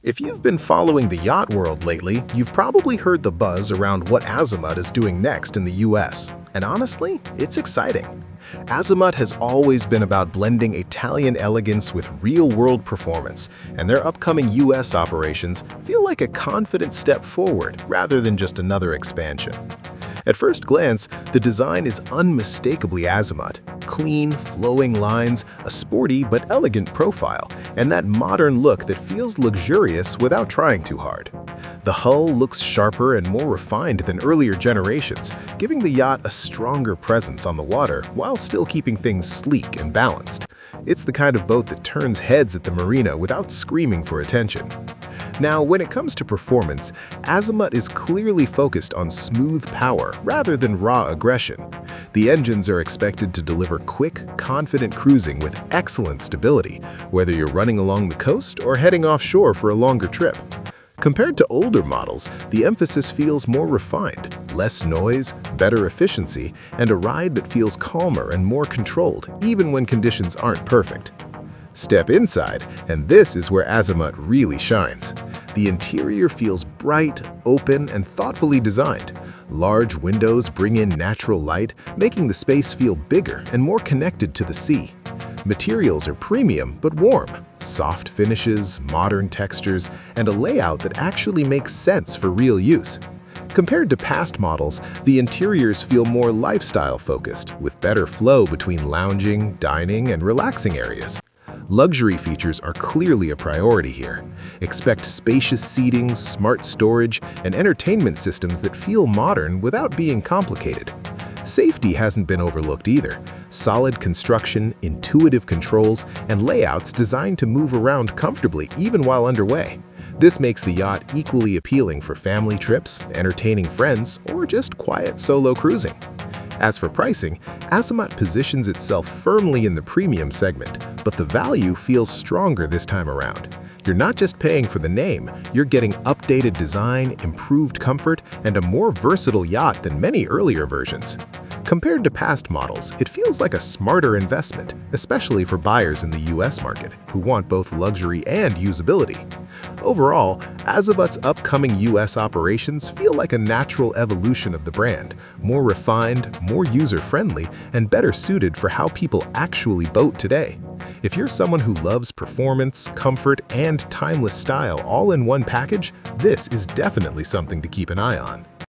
If you've been following the yacht world lately, you've probably heard the buzz around what Azimut is doing next in the US. And honestly, it's exciting. Azimut has always been about blending Italian elegance with real-world performance, and their upcoming US operations feel like a confident step forward rather than just another expansion. At first glance, the design is unmistakably Azimut. Clean, flowing lines, a sporty but elegant profile, and that modern look that feels luxurious without trying too hard. The hull looks sharper and more refined than earlier generations, giving the yacht a stronger presence on the water while still keeping things sleek and balanced. It's the kind of boat that turns heads at the marina without screaming for attention. Now, when it comes to performance, Azimut is clearly focused on smooth power rather than raw aggression. The engines are expected to deliver quick, confident cruising with excellent stability, whether you're running along the coast or heading offshore for a longer trip. Compared to older models, the emphasis feels more refined, less noise, better efficiency, and a ride that feels calmer and more controlled, even when conditions aren't perfect. Step inside, and this is where Azimut really shines. The interior feels bright, open, and thoughtfully designed. Large windows bring in natural light, making the space feel bigger and more connected to the sea. Materials are premium but warm. Soft finishes, modern textures, and a layout that actually makes sense for real use. Compared to past models, the interiors feel more lifestyle-focused, with better flow between lounging, dining, and relaxing areas. Luxury features are clearly a priority here. Expect spacious seating, smart storage, and entertainment systems that feel modern without being complicated. Safety hasn't been overlooked either. Solid construction, intuitive controls, and layouts designed to move around comfortably even while underway. This makes the yacht equally appealing for family trips, entertaining friends, or just quiet solo cruising. As for pricing, Azimut positions itself firmly in the premium segment, but the value feels stronger this time around. You're not just paying for the name, you're getting updated design, improved comfort, and a more versatile yacht than many earlier versions. Compared to past models, it feels like a smarter investment, especially for buyers in the US market who want both luxury and usability. Overall, Azimut's upcoming US operations feel like a natural evolution of the brand, more refined, more user-friendly, and better suited for how people actually boat today. If you're someone who loves performance, comfort, and timeless style all in one package, this is definitely something to keep an eye on.